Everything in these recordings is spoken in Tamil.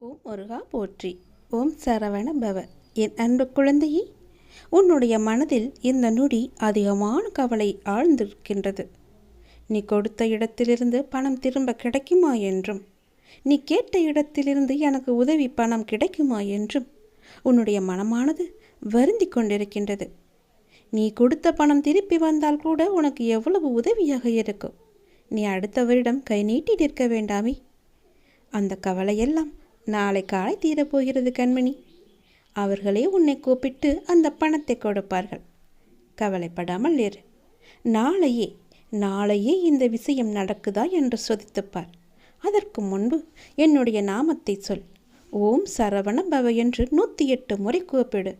ஓம் முருகா போற்றி. ஓம் சரவண பவ. என் அன்பு குழந்தையே, உன்னுடைய மனதில் இந்த நொடி அதிகமான கவலை ஆழ்ந்திருக்கின்றது. நீ கொடுத்த இடத்திலிருந்து பணம் திரும்ப கிடைக்குமா என்றும், நீ கேட்ட இடத்திலிருந்து எனக்கு உதவி பணம் கிடைக்குமா என்றும் உன்னுடைய மனமானது வருந்தி கொண்டிருக்கின்றது. நீ கொடுத்த பணம் திருப்பி வந்தால் கூட உனக்கு எவ்வளவு உதவியாக இருக்கும். நீ அடுத்த வருடம் கை நீட்டி நிற்க வேண்டாமே. அந்த கவலையெல்லாம் நாளை காலை தீரப்போகிறது கண்மணி. அவர்களே உன்னை கூப்பிட்டு அந்த பணத்தை கொடுப்பார்கள். கவலைப்படாமல் இரு. நாளையே இந்த விஷயம் நடக்குதா என்று சோதித்துப்பார். அதற்கு முன்பு என்னுடைய நாமத்தை சொல். ஓம் சரவண பவ என்று 108 முறை கூப்பிடு.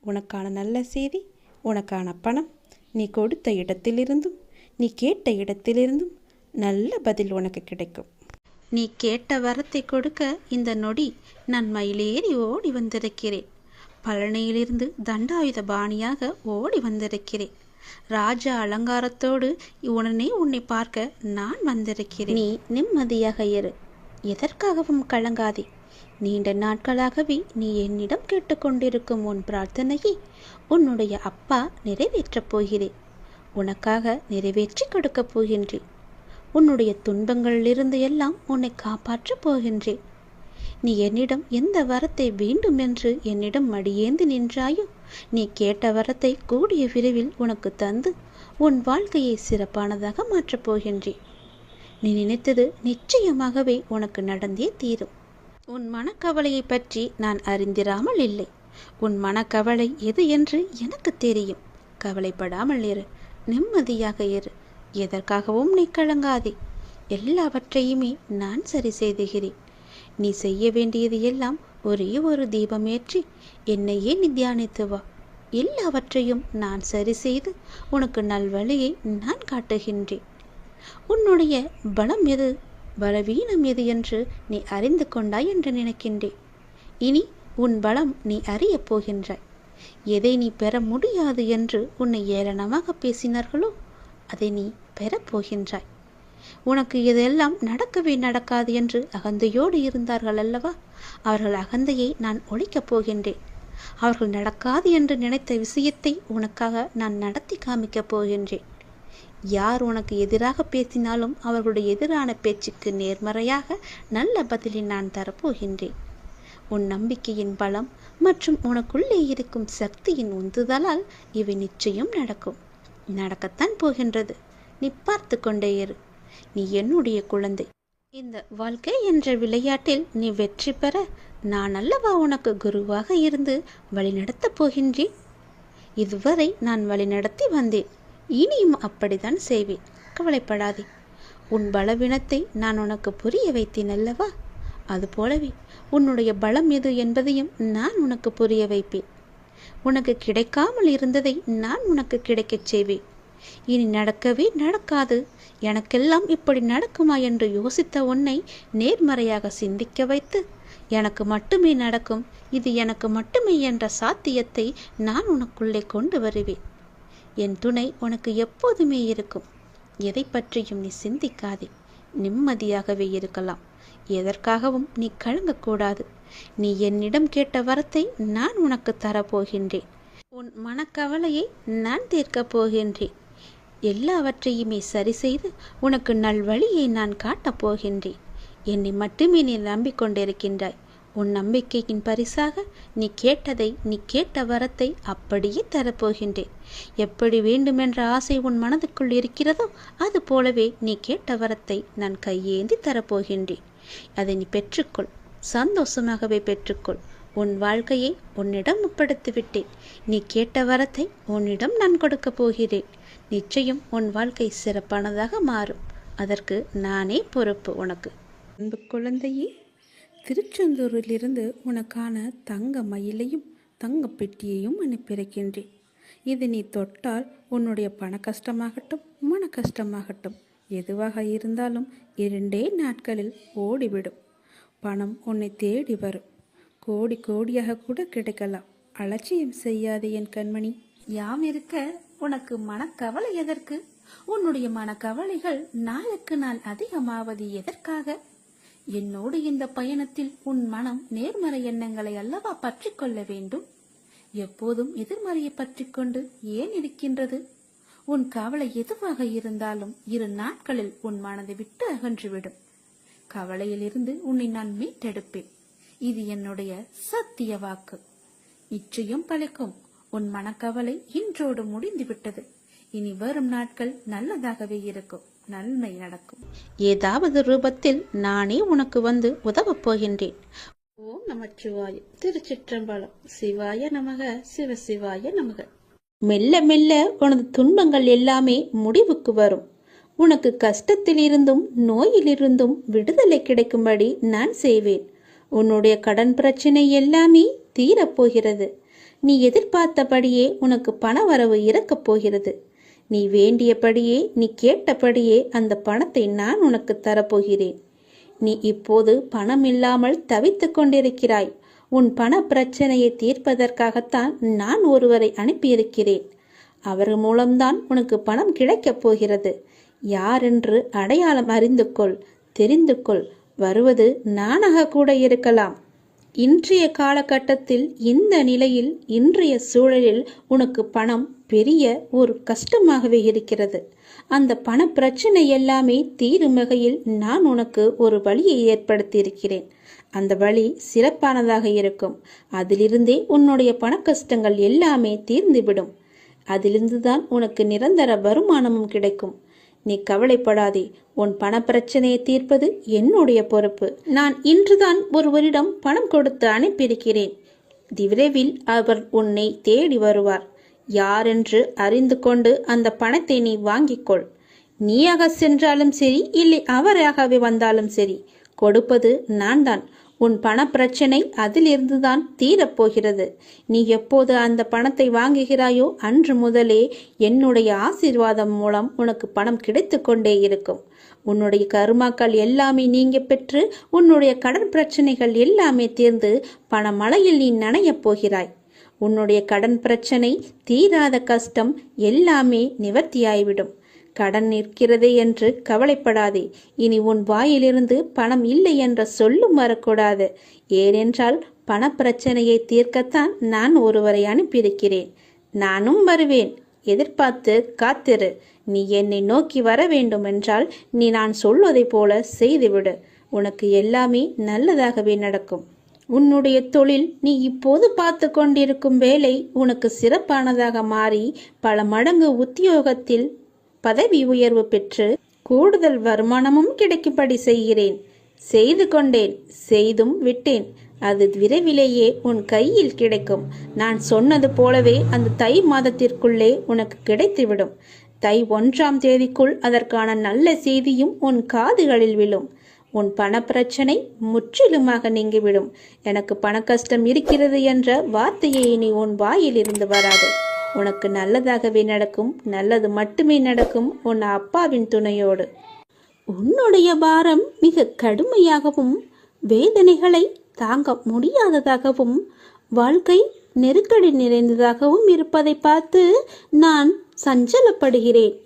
உனக்கான நல்ல செய்தி, உனக்கான பணம் நீ கொடுத்த இடத்திலிருந்தும் நீ கேட்ட இடத்திலிருந்தும் நல்ல பதில் உனக்கு கிடைக்கும். நீ கேட்ட வரத்தை கொடுக்க இந்த நொடி நான் மயிலேறி ஓடி வந்திருக்கிறேன். பழனியிலிருந்து தண்டாயுத பாணியாக ஓடி வந்திருக்கிறேன். ராஜா அலங்காரத்தோடு உன்னை பார்க்க நான் வந்திருக்கிறேன். நீ நிம்மதியாக இரு. எதற்காகவும் கலங்காதே. நீண்ட நாட்களாகவே நீ என்னிடம் கேட்டுக்கொண்டிருக்கும் உன் பிரார்த்தனையை உன்னுடைய அப்பா நிறைவேற்றப் போகிறேன். உனக்காக நிறைவேற்றி கொடுக்கப் போகின்றேன். உன்னுடைய துன்பங்களிலிருந்து எல்லாம் உன்னை காப்பாற்றப் போகின்றேன். நீ என்னிடம் எந்த வரத்தை வேண்டும் என்று என்னிடம் மடியேந்து நின்றாயோ, நீ கேட்ட வரத்தை கூடிய விரைவில் உனக்கு தந்து உன் வாழ்க்கையை சிறப்பானதாக மாற்றப் போகின்றேன். நீ நினைத்தது நிச்சயமாகவே உனக்கு நடந்தே தீரும். உன் மனக்கவலையை பற்றி நான் அறிந்திராமல் இல்லை. உன் மனக்கவலை எது என்று எனக்கு தெரியும். கவலைப்படாமல் இரு. நிம்மதியாக இரு. எதற்காகவும் நீ கலங்காதே. எல்லாவற்றையுமே நான் சரி செய்துகிறேன். நீ செய்ய வேண்டியது எல்லாம் ஒரே ஒரு தீபமேற்றி என்னையே நீ தியானித்து வா. எல்லாவற்றையும் நான் சரி செய்து உனக்கு நல்வழியை நான் காட்டுகின்றேன். உன்னுடைய பலம் எது, பலவீனம் எது என்று நீ அறிந்து கொண்டாய் என்று நினைக்கின்றேன். இனி உன் பலம் நீ அறியப் போகின்றாய். எதை நீ பெற முடியாது என்று உன்னை ஏளனமாக பேசினார்களோ அதை நீ பெறப்போகின்றாய். உனக்கு இதெல்லாம் நடக்கவே நடக்காது என்று அகந்தையோடு இருந்தார்கள் அல்லவா? அவர்கள் அகந்தையை நான் ஒழிக்கப் போகின்றேன். அவர்கள் நடக்காது என்று நினைத்த விஷயத்தை உனக்காக நான் நடத்தி காமிக்கப் போகின்றேன். யார் உனக்கு எதிராக பேசினாலும் அவர்களுடைய எதிரான பேச்சுக்கு நேர்மறையாக நல்ல பதிலை நான் தரப்போகின்றேன். உன் நம்பிக்கையின் பலம் மற்றும் உனக்குள்ளே இருக்கும் சக்தியின் உந்துதலால் இவை நிச்சயம் நடக்கும். நடக்கத்தான் போகின்றது. நீ பார்த்து கொண்டே இரு. நீ என்னுடைய குழந்தை. இந்த வாழ்க்கை என்ற விளையாட்டில் நீ வெற்றி பெற நான் அல்லவா உனக்கு குருவாக இருந்து வழிநடத்தப் போகின்றேன். இதுவரை நான் வழிநடத்தி வந்தேன். இனியும் அப்படித்தான் செய்வேன். கவலைப்படாதே. உன் பலவீனத்தை நான் உனக்கு புரிய வைத்தேன் அல்லவா? அதுபோலவே உன்னுடைய பலம் எது என்பதையும் நான் உனக்கு புரிய வைப்பேன். உனக்கு கிடைக்காமல் இருந்ததை நான் உனக்கு கிடைக்கச் செய்வேன். இனி நடக்கவே நடக்காது, எனக்கெல்லாம் இப்படி நடக்குமா என்று யோசித்த உன்னை நேர்மறையாக சிந்திக்க வைத்து எனக்கு மட்டுமே நடக்கும், இது எனக்கு மட்டுமே என்ற சாத்தியத்தை நான் உனக்குள்ளே கொண்டு வருவேன். என் துணை உனக்கு எப்போதுமே இருக்கும். எதை பற்றியும் நீ சிந்திக்காதே. நிம்மதியாகவே இருக்கலாம். எதற்காகவும் நீ கலங்கக்கூடாது. நீ என்னிடம் கேட்ட வரத்தை நான் உனக்கு தரப்போகின்றேன். உன் மனக்கவலையை நான் தீர்க்கப் போகின்றேன். எல்லாவற்றையுமே சரி செய்து உனக்கு நல்வழியை நான் காட்டப் போகின்றேன். என்னை மட்டுமே நீ நம்பிக்கொண்டிருக்கின்றாய். உன் நம்பிக்கையின் பரிசாக நீ கேட்டதை, நீ கேட்ட வரத்தை அப்படியே தரப்போகின்றேன். எப்படி வேண்டுமென்ற ஆசை உன் மனதுக்குள் இருக்கிறதோ அது போலவே நீ கேட்ட வரத்தை நான் கையேந்தி தரப்போகின்றேன். அதை நீ பெற்றுக்கொள். சந்தோஷமாகவே பெற்றுக்கொள். உன் வாழ்க்கையை உன்னிடம் ஒப்படைத்துவிட்டேன். நீ கேட்ட வரத்தை உன்னிடம் நான் கொடுக்கப் போகிறேன். நிச்சயம் உன் வாழ்க்கை சிறப்பானதாக மாறும். அதற்கு நானே பொறுப்பு உனக்கு. அன்பு குழந்தையே, திருச்செந்தூரிலிருந்து உனக்கான தங்க மயிலையும் தங்க பெட்டியையும் அனுப்பியிருக்கின்றேன். இது நீ தொட்டால் உன்னுடைய பண கஷ்டமாகட்டும் மன கஷ்டமாகட்டும் எதுவாக இருந்தாலும் 2 நாட்களில் ஓடிவிடும். பணம் உன்னை தேடி வரும். கோடி கோடியாக கூட கிடைக்கலாம். அலட்சியம் செய்யாதே என் கண்மணி. யாம் இருக்க உனக்கு மனக்கவலை எதற்கு? உன்னுடைய மனக்கவலைகள் நாளுக்கு நாள் அதிகமாவது எதற்காக? என்னோடு இந்த பயணத்தில் உன் மனம் நேர்மறை எண்ணங்களை அல்லவா பற்றி கொள்ள வேண்டும். எப்போதும் எதிர்மறையை பற்றி கொண்டு ஏன் இருக்கின்றது? உன் கவலை எதுவாக இருந்தாலும் 2 நாட்களில் உன் மனதை விட்டு அகன்றுவிடும். கவலையிலிருந்து உன்னை நான் மீட்டெடுப்பேன். இது என்னுடைய சத்திய வாக்கு. நிச்சயம் பலிக்கும். உன் மனக்கவலை இன்றோடு முடிந்துவிட்டது. இனி வரும் நாட்கள் நல்லதாகவே இருக்கும். நன்மை நடக்கும். ஏதாவது ரூபத்தில் நானே உனக்கு வந்து உதவப் போகின்றேன். ஓம் நமச்சிவாய. திருச்சிற்றம்பலம். சிவாய நமக. சிவசிவாய நமக. மெல்ல மெல்ல உனது துன்பங்கள் எல்லாமே முடிவுக்கு வரும். உனக்கு கஷ்டத்திலிருந்தும் நோயிலிருந்தும் விடுதலை கிடைக்கும்படி நான் செய்வேன். உன்னுடைய கடன் பிரச்சனை எல்லாமே தீரப்போகிறது. நீ எதிர்பார்த்தபடியே உனக்கு பண வரவு இறக்கப் போகிறது. நீ வேண்டியபடியே, நீ கேட்டபடியே அந்த பணத்தை நான் உனக்கு தரப்போகிறேன். நீ இப்போது பணம் இல்லாமல் தவித்துக் கொண்டிருக்கிறாய். உன் பண பிரச்சனையை தீர்ப்பதற்காகத்தான் நான் ஒருவரை அனுப்பியிருக்கிறேன். அவர் மூலம்தான் உனக்கு பணம் கிடைக்கப் போகிறது. யாரென்று அடையாளம் அறிந்து கொள், தெரிந்து கொள். வருவது நானாக கூட இருக்கலாம். இன்றைய காலகட்டத்தில், இந்த நிலையில், இன்றைய சூழலில் உனக்கு பணம் பெரிய ஒரு கஷ்டமாகவே இருக்கிறது. அந்த பண பிரச்சனை எல்லாமே தீரும் வகையில் நான் உனக்கு ஒரு வழியை ஏற்படுத்தி இருக்கிறேன். அந்த வழி சிறப்பானதாக இருக்கும். அதிலிருந்தே உன்னுடைய பண கஷ்டங்கள் எல்லாமே தீர்ந்துவிடும். அதிலிருந்துதான் உனக்கு நிரந்தர வருமானமும் கிடைக்கும். நீ கவலைப்படாதே. உன் பண பிரச்சனையை தீர்ப்பது என்னுடைய பொறுப்பு. நான் இன்றுதான் ஒருவரிடம் பணம் கொடுத்து அனுப்பியிருக்கிறேன். விரைவில் அவர் உன்னை தேடி வருவார். யாரென்று அறிந்து கொண்டு அந்த பணத்தை நீ வாங்கிக்கொள். நீயாக சென்றாலும் சரி, இல்லை அவராகவே வந்தாலும் சரி, கொடுப்பது நான் தான். உன் பண பிரச்சனை அதிலிருந்துதான் தீரப்போகிறது. நீ எப்போது அந்த பணத்தை வாங்குகிறாயோ அன்று முதலே என்னுடைய ஆசீர்வாதம் மூலம் உனக்கு பணம் கிடைத்து கொண்டே இருக்கும். உன்னுடைய கருமாக்கள் எல்லாமே நீங்க பெற்று உன்னுடைய கடன் பிரச்சனைகள் எல்லாமே தீர்ந்து பணமழையில் நீ நனையப் போகிறாய். உன்னுடைய கடன் பிரச்சனை, தீராத கஷ்டம் எல்லாமே நிவர்த்தியாய்விடும். கடன் நிற்கிறதே என்று கவலைப்படாதே. இனி உன் வாயிலிருந்து பணம் இல்லை என்ற சொல்லும் வரக்கூடாது. ஏனென்றால் பண பிரச்சனையை தீர்க்கத்தான் நான் ஒருவரை அனுப்பியிருக்கிறேன். நானும் வருவேன். எதிர்பார்த்து காத்திரு. நீ என்னை நோக்கி வர வேண்டும் என்றால் நீ நான் சொல்வதை போல செய்துவிடு. உனக்கு எல்லாமே நல்லதாகவே நடக்கும். உன்னுடைய தொழில், நீ இப்போது பார்த்து கொண்டிருக்கும் வேலை உனக்கு சிறப்பானதாக மாறி பல மடங்கு உத்தியோகத்தில் பதவி உயர்வு பெற்று கூடுதல் வருமானமும் கிடைக்கும்படி செய்கிறேன். செய்து கொண்டேன், செய்தும் விட்டேன். அது விரைவிலேயே உன் கையில் கிடைக்கும். நான் சொன்னது போலவே அந்த தை மாதத்திற்குள்ளே உனக்கு கிடைத்துவிடும். தை 1ஆம் தேதிக்குள் அதற்கான நல்ல செய்தியும் உன் காதுகளில் விழும். உன் பண பிரச்சனை முற்றிலுமாக நீங்கிவிடும். எனக்கு பண கஷ்டம் இருக்கிறது என்ற வார்த்தையை இனி உன் வாயில் இருந்து வராது. உனக்கு நல்லதாகவே நடக்கும். நல்லது மட்டுமே நடக்கும். உன் அப்பாவின் துணையோடு. உன்னுடைய பாரம் மிக கடுமையாகவும், வேதனைகளை தாங்க முடியாததாகவும், வாழ்க்கை நெருக்கடி நிறைந்ததாகவும் இருப்பதை பார்த்து நான் சஞ்சலப்படுகிறேன்.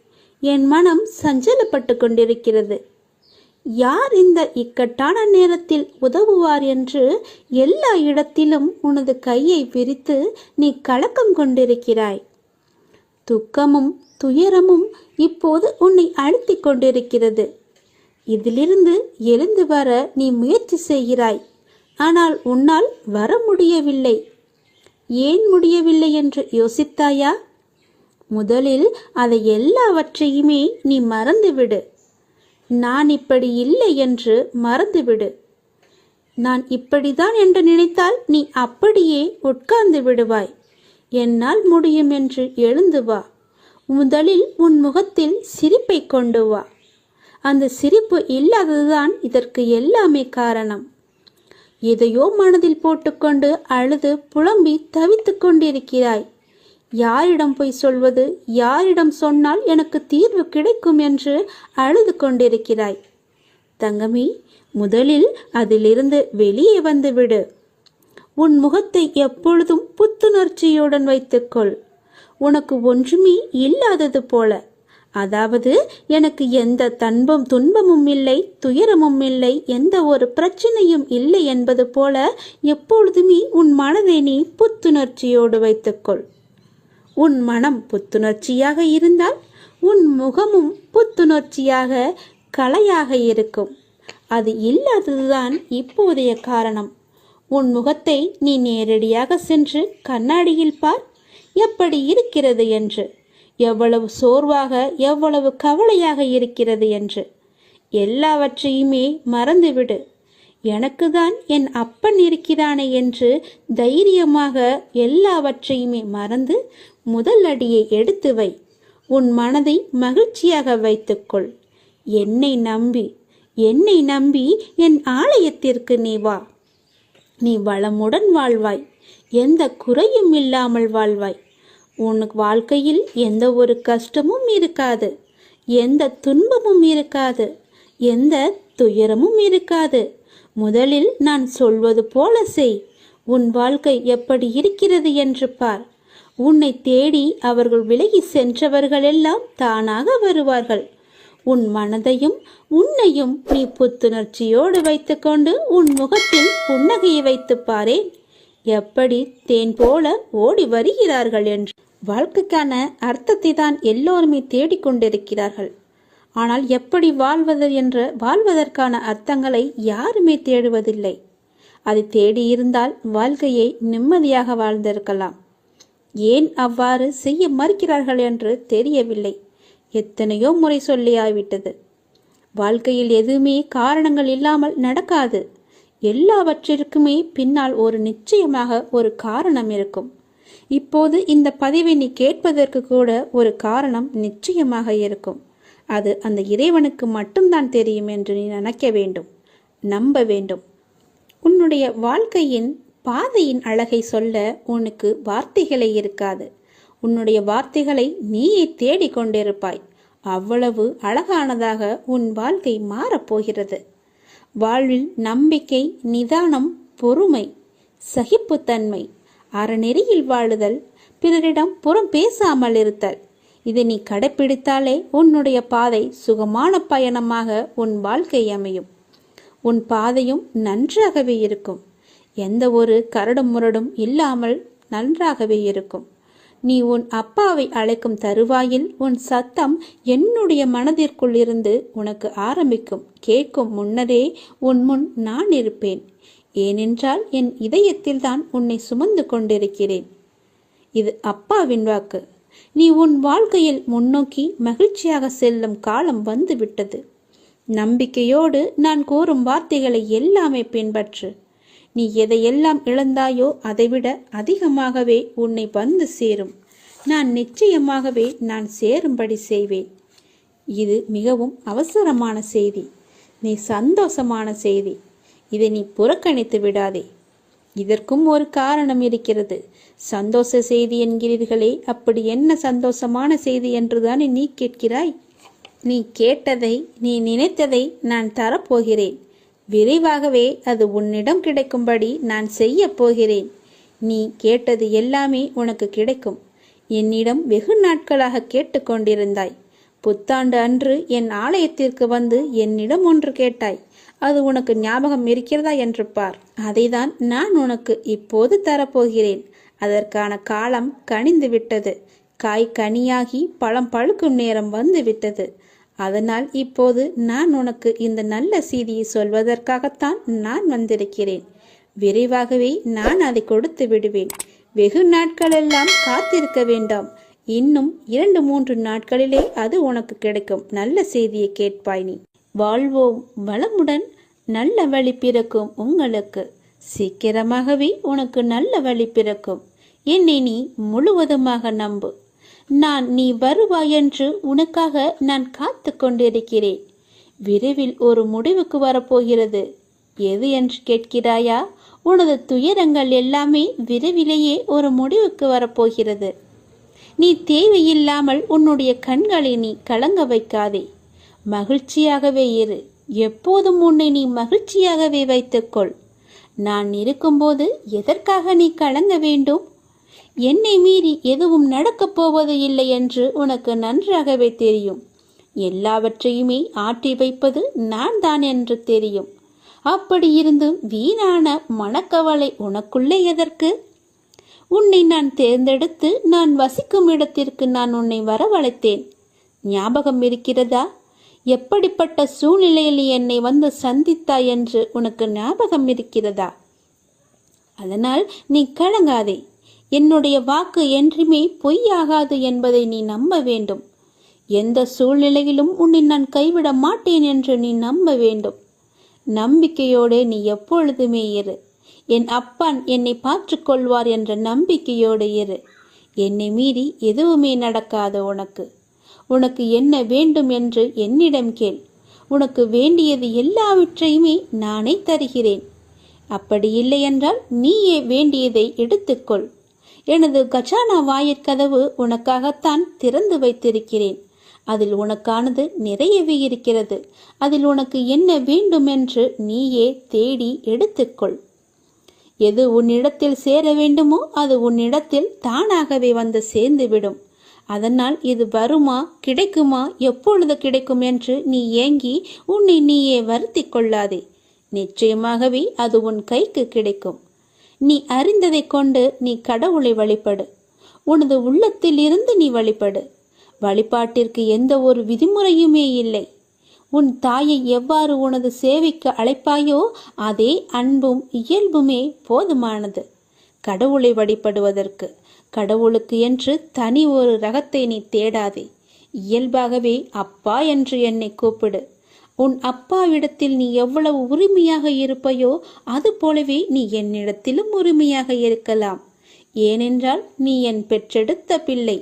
என் மனம் சஞ்சலப்பட்டு கொண்டிருக்கிறது. யார் இந்த இக்கட்டான நேரத்தில் உதவுவார் என்று எல்லா இடத்திலும் உனது கையை விரித்து நீ கலக்கம் கொண்டிருக்கிறாய். துக்கமும் துயரமும் இப்போது உன்னை அழுத்தி கொண்டிருக்கிறது. இதிலிருந்து எழுந்து வர நீ முயற்சி செய்கிறாய். ஆனால் உன்னால் வர முடியவில்லை. ஏன் முடியவில்லை என்று யோசித்தாயா? முதலில் அதை எல்லாவற்றையுமே நீ மறந்துவிடு. நான் இப்படி இல்லை என்று மறந்துவிடு. நான் இப்படிதான் என்று நினைத்தால் நீ அப்படியே உட்கார்ந்து விடுவாய். என்னால் முடியும் என்று எழுந்து வா. முதலில் உன் முகத்தில் சிரிப்பை கொண்டு வா. அந்த சிரிப்பு இல்லாததுதான் இதற்கு எல்லாமே காரணம். எதையோ மனதில் போட்டுக்கொண்டு அழுது புலம்பி தவித்து கொண்டிருக்கிறாய். யாரிடம் போய் சொல்வது, யாரிடம் சொன்னால் எனக்கு தீர்வு கிடைக்கும் என்று அழுது கொண்டிருக்கிறாய். தங்கமி, முதலில் அதிலிருந்து வெளியே வந்துவிடு. உன் முகத்தை எப்பொழுதும் புத்துணர்ச்சியுடன் வைத்துக்கொள். உனக்கு ஒன்றுமே இல்லாதது போல. அதாவது எனக்கு எந்த துன்பமும் இல்லை, துயரமும் இல்லை, எந்த ஒரு பிரச்சனையும் இல்லை என்பது போல எப்பொழுதுமே உன் மனதை நீ புத்துணர்ச்சியோடு வைத்துக்கொள். உன் மனம் புத்துணர்ச்சியாக இருந்தால் உன் முகமும் புத்துணர்ச்சியாக கலையாக இருக்கும். அது இல்லாததுதான் இப்போதைய காரணம். உன் முகத்தை நீ நேரடியாக சென்று கண்ணாடியில் பார், எப்படி இருக்கிறது என்று, எவ்வளவு சோர்வாக எவ்வளவு கவலையாக இருக்கிறது என்று. எல்லாவற்றையுமே மறந்துவிடு. எனக்கு தான் என் அப்பன் இருக்கிறானே என்று தைரியமாக எல்லாவற்றையுமே மறந்து முதல் அடியை எடுத்து வை. உன் மனதை மகிழ்ச்சியாக வைத்துக்கொள். என்னை நம்பி என் ஆலயத்திற்கு நீ வா. நீ வளமுடன் வாழ்வாய், எந்த குறையும் இல்லாமல் வாழ்வாய். உனக்கு வாழ்க்கையில் எந்த ஒரு கஷ்டமும் இருக்காது, எந்த துன்பமும் இருக்காது, எந்த துயரமும் இருக்காது. முதலில் நான் சொல்வது போல செய். உன் வாழ்க்கை எப்படி இருக்கிறது என்று பார். உன்னை தேடி அவர்கள் விலகி சென்றவர்களெல்லாம் தானாக வருவார்கள். உன் மனதையும் உன்னையும் நீ புத்துணர்ச்சியோடு வைத்துக்கொண்டு உன் முகத்தில் புன்னகையை வைத்து பாரேன், எப்படி தேன் போல ஓடி வருகிறார்கள் என்று. வாழ்க்கைக்கான அர்த்தத்தை தான் எல்லோருமே தேடிக்கொண்டிருக்கிறார்கள். ஆனால் எப்படி வாழ்வதற்கான அர்த்தங்களை யாருமே தேடுவதில்லை. அதை தேடியிருந்தால் வாழ்க்கையை நிம்மதியாக வாழ்ந்திருக்கலாம். ஏன் அவ்வாறு செய்ய மறுக்கிறார்கள் என்று தெரியவில்லை. எத்தனையோ முறை சொல்லியாய்விட்டது. வாழ்க்கையில் எதுவுமே காரணங்கள் இல்லாமல் நடக்காது. எல்லாவற்றிற்குமே பின்னால் நிச்சயமாக ஒரு காரணம் இருக்கும். இப்போது இந்த பதிவை நீ கேட்பதற்கு கூட ஒரு காரணம் நிச்சயமாக இருக்கும். அது அந்த இறைவனுக்கு மட்டும்தான் தெரியும் என்று நீ நினைக்க வேண்டும், நம்ப வேண்டும். உன்னுடைய வாழ்க்கையின் பாதையின் அழகை சொல்ல உனக்கு வார்த்தைகளே இருக்காது. உன்னுடைய வார்த்தைகளை நீயே தேடிக்கொண்டிருப்பாய். அவ்வளவு அழகானதாக உன் வாழ்க்கை மாறப்போகிறது. வாழ்வில் நம்பிக்கை, நிதானம், பொறுமை, சகிப்புத்தன்மை, அறநெறியில் வாழுதல், பிறரிடம் புறம் பேசாமல் இருத்தல், இதை நீ கடைப்பிடித்தாலே உன்னுடைய பாதை சுகமான பயணமாக உன் வாழ்க்கை அமையும். உன் பாதையும் நன்றாகவே இருக்கும். எந்த ஒரு கரடும் முரடும் இல்லாமல் நன்றாகவே இருக்கும். நீ உன் அப்பாவை அழைக்கும் தருவாயில் உன் சத்தம் என்னுடைய மனதிற்குள் இருந்து உனக்கு ஆரம்பிக்கும். கேட்கும் முன்னரே உன் முன் நான் இருப்பேன். ஏனென்றால் என் இதயத்தில் தான் உன்னை சுமந்து கொண்டிருக்கிறேன். இது அப்பாவின் வாக்கு. நீ உன் வாழ்க்கையில் முன்னோக்கி மகிழ்ச்சியாக செல்லும் காலம் வந்துவிட்டது. நம்பிக்கையோடு நான் கூறும் வார்த்தைகளை எல்லாமே பின்பற்று. நீ எதையெல்லாம் இழந்தாயோ அதைவிட அதிகமாகவே உன்னை வந்து சேரும். நான் நிச்சயமாகவே நான் சேரும்படி செய்வேன். இது மிகவும் அவசரமான செய்தி, நீ சந்தோஷமான செய்தி. இதை நீ புறக்கணித்து விடாதே. இதற்கும் ஒரு காரணம் இருக்கிறது. சந்தோஷ செய்தி என்கிறீர்களே, அப்படி என்ன சந்தோஷமான செய்தி என்றுதானே நீ கேட்கிறாய்? நீ கேட்டதை, நீ நினைத்ததை நான் தரப்போகிறேன். விரைவாகவே அது உன்னிடம் கிடைக்கும்படி நான் செய்ய போகிறேன். நீ கேட்டது எல்லாமே உனக்கு கிடைக்கும். என்னிடம் வெகு நாட்களாக கேட்டுக்கொண்டிருந்தாய். புத்தாண்டு அன்று என் ஆலயத்திற்கு வந்து என்னிடம் ஒன்று கேட்டாய். அது உனக்கு ஞாபகம் இருக்கிறதா என்று பார். அதைதான் நான் உனக்கு இப்போது தரப்போகிறேன். அதற்கான காலம் கனிந்து விட்டது. காய் கனியாகி பழம் பழுக்கும் நேரம் வந்து விட்டது. அதனால் இப்போது நான் உனக்கு இந்த நல்ல செய்தியை சொல்வதற்காகத்தான் நான் வந்திருக்கிறேன். விரைவாகவே நான் அதை கொடுத்து விடுவேன். வெகு நாட்களெல்லாம் காத்திருக்க வேண்டாம். இன்னும் 2-3 நாட்களிலே அது உனக்கு கிடைக்கும். நல்ல செய்தியை கேட்பாய். நீ வாழ்வோம் வளமுடன். நல்ல வழி பிறக்கும் உங்களுக்கு. சீக்கிரமாகவே உனக்கு நல்ல வழி பிறக்கும். என்னை நீ முழுவதுமாக நம்பு. நீ வருவாய் என்று உனக்காக நான் காத்து கொண்டிருக்கிறேன். விரைவில் ஒரு முடிவுக்கு வரப்போகிறது. எது என்று கேட்கிறாயா? உனது துயரங்கள் எல்லாமே விரைவிலேயே ஒரு முடிவுக்கு வரப்போகிறது. நீ தேவையில்லாமல் உன்னுடைய கண்களை நீ கலங்க வைக்காதே. மகிழ்ச்சியாகவே இரு. எப்போதும் உன்னை நீ மகிழ்ச்சியாகவே வைத்துக்கொள். நான் இருக்கும்போது எதற்காக நீ கலங்க வேண்டும்? என்னை மீறி எதுவும் நடக்கப் போவது இல்லை என்று உனக்கு நன்றாகவே தெரியும். எல்லாவற்றையுமே ஆற்றி வைப்பது நான் தான் என்று தெரியும். அப்படி இருந்தும் வீணான மனக்கவலை உனக்குள்ளே எதற்கு? உன்னை நான் தேர்ந்தெடுத்து நான் வசிக்கும் இடத்திற்கு நான் உன்னை வரவழைத்தேன். ஞாபகம் இருக்கிறதா? எப்படிப்பட்ட சூழ்நிலையில் என்னை வந்து சந்தித்தாய் என்று உனக்கு ஞாபகம் இருக்கிறதா? அதனால் நீ கலங்காதே. என்னுடைய வாக்கு என்றுமே பொய்யாகாது என்பதை நீ நம்ப வேண்டும். எந்த சூழ்நிலையிலும் உன்னை நான் கைவிட மாட்டேன் என்று நீ நம்ப வேண்டும். நம்பிக்கையோடு நீ எப்பொழுதுமே இரு. என் அப்பான் என்னை பார்த்துக்கொள்வார் என்ற நம்பிக்கையோடு இரு. என்னை மீறி எதுவுமே நடக்காது. உனக்கு என்ன வேண்டும் என்று என்னிடம் கேள். உனக்கு வேண்டியது எல்லாவற்றையுமே நானே தருகிறேன். அப்படி இல்லை என்றால் நீயே வேண்டியதை எடுத்துக்கொள். எனது கஜானா வாயிற்கதவு உனக்காகத்தான் திறந்து வைத்திருக்கிறேன். அதில் உனக்கானது நிறையவே இருக்கிறது. அதில் உனக்கு என்ன வேண்டும் என்று நீயே தேடி எடுத்துக்கொள். எது உன்னிடத்தில் சேர வேண்டுமோ அது உன்னிடத்தில் தானாகவே வந்து சேர்ந்துவிடும். அதனால் இது வருமா, கிடைக்குமா, எப்பொழுது கிடைக்கும் என்று நீ ஏங்கி உன்னை நீயே வருத்தி கொள்ளாதே. நிச்சயமாகவே அது உன் கைக்கு கிடைக்கும். நீ அறிந்ததை கொண்டு நீ கடவுளை வழிபடு. உனது உள்ளத்தில் இருந்து நீ வழிபடு. வழிபாட்டிற்கு எந்த ஒரு விதிமுறையுமே இல்லை. உன் தாயை எவ்வாறு உனது சேவைக்கு அழைப்பாயோ அதே அன்பும் இயல்புமே போதுமானது கடவுளை வழிபடுவதற்கு. கடவுளுக்கு என்று தனி ஒரு ரகத்தை நீ தேடாதே. இயல்பாகவே அப்பா என்று என்னை கூப்பிடு. உன் அப்பாவிடத்தில் நீ எவ்வளவு உரிமையாக இருப்பையோ அது போலவே நீ என்னிடத்திலும் உரிமையாக இருக்கலாம். ஏனென்றால் நீ என் பெற்றெடுத்த பிள்ளை.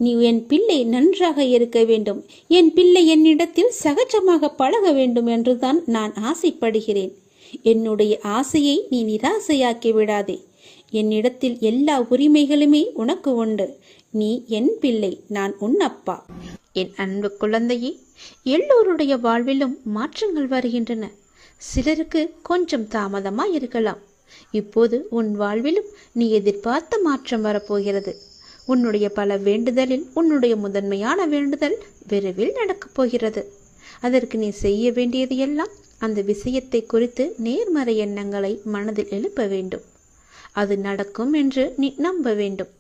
நீ என் பிள்ளை நன்றாக இருக்க வேண்டும். என் பிள்ளை என்னிடத்தில் சகஜமாக பழக வேண்டும் என்றுதான் நான் ஆசைப்படுகிறேன். என்னுடைய ஆசையை நீ நிராசையாக்கி விடாதே. என்னிடத்தில் எல்லா உரிமைகளுமே உனக்கு உண்டு. நீ என் பிள்ளை, நான் உன் அப்பா. என் அன்பு குழந்தையே, எல்லோருடைய வாழ்விலும் மாற்றங்கள் வருகின்றன. சிலருக்கு கொஞ்சம் தாமதமாய் இருக்கலாம். இப்போது உன் வாழ்விலும் நீ எதிர்பார்த்த மாற்றம் வரப்போகிறது. உன்னுடைய பல வேண்டுதலில் உன்னுடைய முதன்மையான வேண்டுதல் விரைவில் நடக்கப் போகிறது. அதற்கு நீ செய்ய வேண்டியது எல்லாம் அந்த விஷயத்தை குறித்து நேர்மறை எண்ணங்களை மனதில் எழுப்ப வேண்டும். அது நடக்கும் என்று நீ நம்ப வேண்டும்.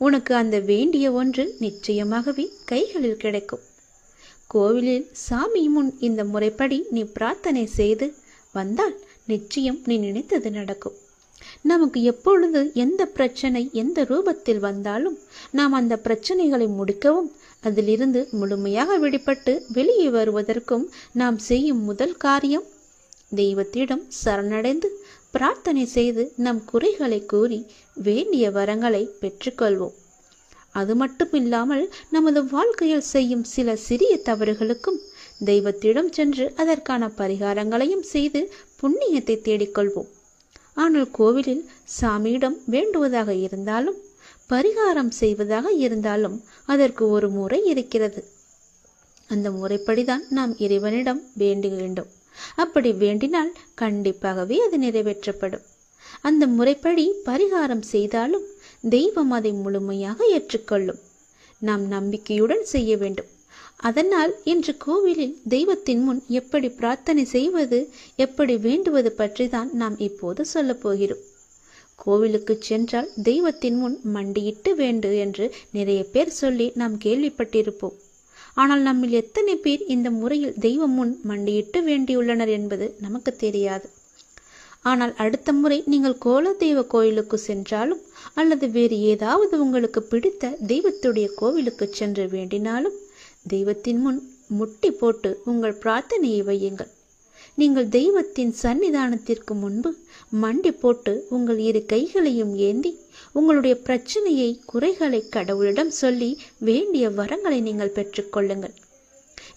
உனக்கு அந்த வேண்டிய ஒன்று நிச்சயமாகவே கைகளில் கிடைக்கும். கோவிலில் சாமி முன் இந்த முறைப்படி நீ பிரார்த்தனை செய்து வந்தால் நிச்சயம் நீ நினைத்தது நடக்கும். நமக்கு எப்பொழுது எந்த பிரச்சனை எந்த ரூபத்தில் வந்தாலும் நாம் அந்த பிரச்சனைகளை முடிக்கவும் அதிலிருந்து முழுமையாக விடுபட்டு வெளியே வருவதற்கும் நாம் செய்யும் முதல் காரியம் தெய்வத்திடம் சரணடைந்து பிரார்த்தனை செய்து நம் குறைகளை கூறி வேண்டிய வரங்களை பெற்றுக்கொள்வோம். அது மட்டுமில்லாமல் நமது வாழ்க்கையில் செய்யும் சில சிறிய தவறுகளுக்கும் தெய்வத்திடம் சென்று அதற்கான பரிகாரங்களையும் செய்து புண்ணியத்தை தேடிக்கொள்வோம். ஆனால் கோவிலில் சாமியிடம் வேண்டுவதாக இருந்தாலும் பரிகாரம் செய்வதாக இருந்தாலும் அதற்கு ஒரு முறை இருக்கிறது. அந்த முறைப்படிதான் நாம் இறைவனிடம் வேண்ட வேண்டும். அப்படி வேண்டினால் கண்டிப்பாகவே அது நிறைவேற்றப்படும். அந்த முறைப்படி பரிகாரம் செய்தாலும் தெய்வம் அதை முழுமையாக ஏற்றுக்கொள்ளும். நாம் நம்பிக்கையுடன் செய்ய வேண்டும். அதனால் இன்று கோவிலில் தெய்வத்தின் முன் எப்படி பிரார்த்தனை செய்வது, எப்படி வேண்டுவது பற்றி தான் நாம் இப்போது சொல்ல போகிறோம். கோவிலுக்கு சென்றால் தெய்வத்தின் முன் மண்டியிட்டு வேண்டு என்று நிறைய பேர் சொல்லி நாம் கேள்விப்பட்டிருப்போம். ஆனால் நம்மில் எத்தனை பேர் இந்த முறையில் தெய்வம் முன் மண்டியிட்டு வேண்டியுள்ளனர் என்பது நமக்கு தெரியாது. ஆனால் அடுத்த முறை நீங்கள் கோலதெய்வ கோயிலுக்கு சென்றாலும் அல்லது வேறு ஏதாவது உங்களுக்கு பிடித்த தெய்வத்துடைய கோவிலுக்கு சென்று வேண்டினாலும் தெய்வத்தின் முன் முட்டி போட்டு உங்கள் பிரார்த்தனையை வையுங்கள். நீங்கள் தெய்வத்தின் சன்னிதானத்திற்கு முன்பு மண்டி போட்டு உங்கள் இரு கைகளையும் ஏந்தி உங்களுடைய பிரச்சனையை குறைகளை கடவுளிடம் சொல்லி வேண்டிய வரங்களை நீங்கள் பெற்றுக்கொள்ளுங்கள்.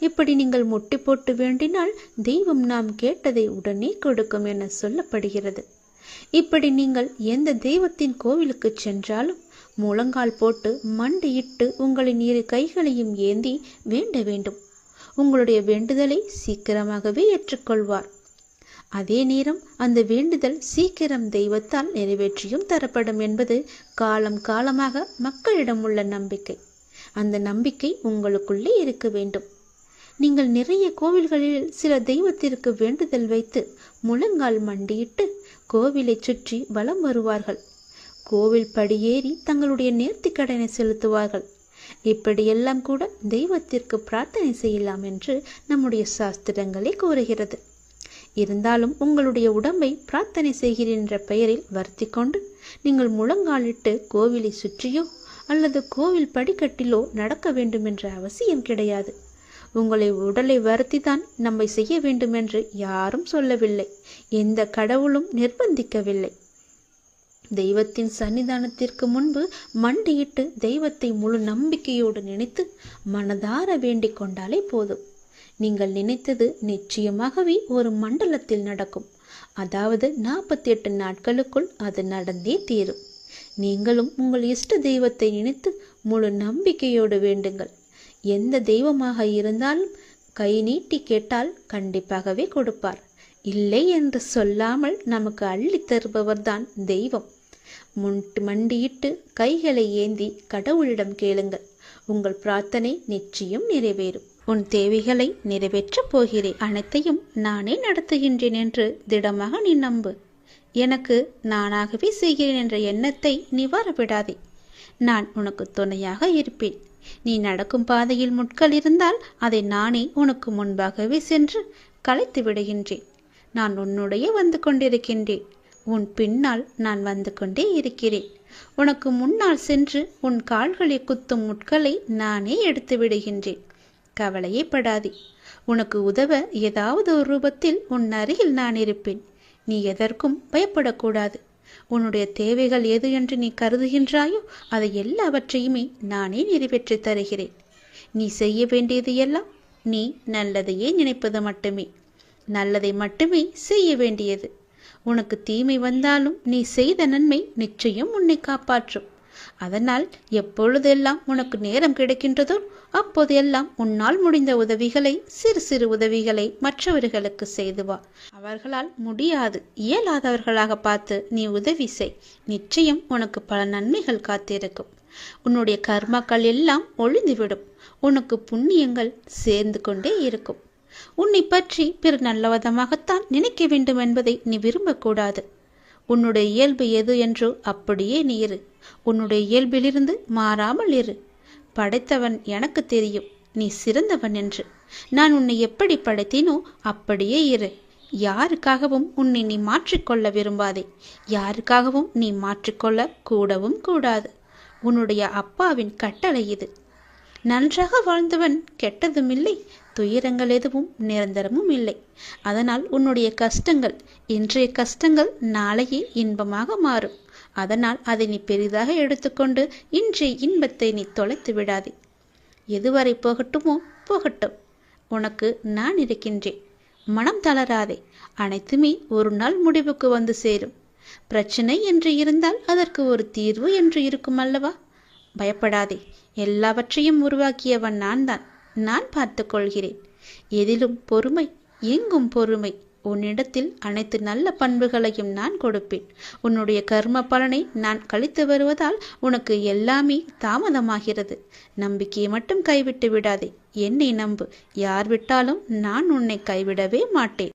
இப்படி நீங்கள் முட்டி போட்டு வேண்டினால் தெய்வம் நாம் கேட்டதை உடனே கொடுக்கும் என சொல்லப்படுகிறது. இப்படி நீங்கள் எந்த தெய்வத்தின் கோவிலுக்கு சென்றாலும் முழங்கால் போட்டு மண்டியிட்டு உங்களின் இரு கைகளையும் ஏந்தி வேண்ட வேண்டும். உங்களுடைய வேண்டுதலை சீக்கிரமாகவே ஏற்றுக்கொள்வார். அதே நேரம் அந்த வேண்டுதல் சீக்கிரம் தெய்வத்தால் நிறைவேற்றியும் தரப்படும் என்பது காலம் காலமாக மக்களிடம் உள்ள நம்பிக்கை. அந்த நம்பிக்கை உங்களுக்குள்ளே இருக்க வேண்டும். நீங்கள் நிறைய கோவில்களில் சில தெய்வத்திற்கு வேண்டுதல் வைத்து முழங்கால் மண்டியிட்டு கோவிலை சுற்றி வலம் வருவார்கள். கோவில் படியேறி தங்களுடைய நேர்த்திக்கடனை செலுத்துவார்கள். இப்படியெல்லாம் கூட தெய்வத்திற்கு பிரார்த்தனை செய்யலாம் என்று நம்முடைய சாஸ்திரங்களே கூறுகிறது. இருந்தாலும் உங்களுடைய உடம்பை பிரார்த்தனை செய்கிறேன் என்ற பெயரில் வருத்தி கொண்டு நீங்கள் முழங்காலிட்டு கோவிலை சுற்றியோ அல்லது கோவில் படிக்கட்டிலோ நடக்க வேண்டும் என்ற அவசியம் கிடையாது. உங்களை உடலை வருத்தி தான் நம்மை செய்ய வேண்டும் என்று யாரும் சொல்லவில்லை. எந்த கடவுளும் நிர்பந்திக்கவில்லை. தெய்வத்தின் சன்னிதானத்திற்கு முன்பு மண்டியிட்டு தெய்வத்தை முழு நம்பிக்கையோடு நினைத்து மனதார வேண்டிக் கொண்டாலே போதும். நீங்கள் நினைத்தது நிச்சயமாகவே ஒரு மண்டலத்தில் நடக்கும். அதாவது 48 நாட்களுக்குள் அது நடந்தே தீரும். நீங்களும் உங்கள் இஷ்ட தெய்வத்தை நினைத்து முழு நம்பிக்கையோடு வேண்டுங்கள். எந்த தெய்வமாக இருந்தாலும் கை நீட்டி கேட்டால் கண்டிப்பாகவே கொடுப்பார். இல்லை என்று சொல்லாமல் நமக்கு அள்ளி தருபவர்தான் தெய்வம். மண்டியிட்டு கைகளை ஏந்தி கடவுளிடம் கேளுங்கள். உங்கள் பிரார்த்தனை நிச்சயம் நிறைவேறும். உன் தேவைகளை நிறைவேற்றப் போகிறேன். அனைத்தையும் நானே நடத்துகின்றேன் என்று திடமாக நீ நம்பு. எனக்கு நானாகவே செய்கிறேன் என்ற எண்ணத்தை நீ வரவிடாதே. நான் உனக்கு துணையாக இருப்பேன். நீ நடக்கும் பாதையில் முட்கள் இருந்தால் அதை நானே உனக்கு முன்பாகவே சென்று கலைத்து விடுகின்றேன். நான் உன்னுடைய வந்து கொண்டிருக்கின்றேன். உன் பின்னால் நான் வந்து கொண்டே இருக்கிறேன். உனக்கு முன்னால் சென்று உன் கால்களை குத்தும் முட்களை நானே எடுத்து விடுகின்றேன். கவலையே படாதே. உனக்கு உதவ ஏதாவது ஒரு ரூபத்தில் உன் அருகில் நான் இருப்பேன். நீ எதற்கும் பயப்படக்கூடாது. உன்னுடைய தேவைகள் எது என்று நீ கருதுகின்றாயோ அதை எல்லாவற்றையுமே நானே நிறைவேற்றி தருகிறேன். நீ செய்ய வேண்டியது எல்லாம் நீ நல்லதையே நினைப்பது மட்டுமே. நல்லதை மட்டுமே செய்ய வேண்டியது. உனக்கு தீமை வந்தாலும் நீ செய்த நன்மை நிச்சயம் உன்னை காப்பாற்றும். அதனால் எப்பொழுதெல்லாம் உனக்கு நேரம் கிடைக்கின்றதோ அப்போதெல்லாம் உன்னால் முடிந்த உதவிகளை, சிறு சிறு உதவிகளை மற்றவர்களுக்கு செய்து வா. அவர்களால் முடியாது, இயலாதவர்களாக பார்த்து நீ உதவி செய். நிச்சயம் உனக்கு பல நன்மைகள் காத்திருக்கும். உன்னுடைய கர்மாக்கள் எல்லாம் ஒழிந்துவிடும். உனக்கு புண்ணியங்கள் சேர்ந்து கொண்டே இருக்கும். உன்னை பற்றி பிற நல்லவிதமாகத்தான் நினைக்க வேண்டும் என்பதை நீ விரும்பக்கூடாது. உன்னுடைய இயல்பு எது என்றோ அப்படியே நீ இரு. உன்னுடைய இயல்பிலிருந்து மாறாமல் இரு. படைத்தவன் எனக்கு தெரியும் நீ சிறந்தவன் என்று. நான் உன்னை எப்படி படைத்தேனோ அப்படியே இரு. யாருக்காகவும் உன்னை நீ மாற்றிக்கொள்ள விரும்பாதே. யாருக்காகவும் நீ மாற்றிக்கொள்ள கூடவும் கூடாது. உன்னுடைய அப்பாவின் கட்டளை இது. நன்றாக வாழ்ந்தவன் கெட்டதும் இல்லை, துயரங்கள் எதுவும் நிரந்தரமும் இல்லை. அதனால் உன்னுடைய கஷ்டங்கள், இன்றைய கஷ்டங்கள் நாளையே இன்பமாக மாறும். அதனால் அதை நீ பெரிதாக எடுத்துக்கொண்டு இன்றைய இன்பத்தை நீ தொலைத்து விடாதே. எதுவரை போகட்டுமோ போகட்டும். உனக்கு நான் இருக்கின்றேன். மனம் தளராதே. அனைத்துமே ஒரு நாள் முடிவுக்கு வந்து சேரும். பிரச்சனை என்று இருந்தால் அதற்கு ஒரு தீர்வு என்று இருக்கும் அல்லவா? பயப்படாதே. எல்லாவற்றையும் உருவாக்கியவன் நான் பார்த்து கொள்கிறேன். எதிலும் பொறுமை, எங்கும் பொறுமை. உன்னிடத்தில் அனைத்து நல்ல பண்புகளையும் நான் கொடுப்பேன். உன்னுடைய கர்ம பலனை நான் கழித்து வருவதால் உனக்கு எல்லாமே தாமதமாகிறது. நம்பிக்கையை மட்டும் கைவிட்டு விடாதே. என்னை நம்பு. யார் விட்டாலும் நான் உன்னை கைவிடவே மாட்டேன்.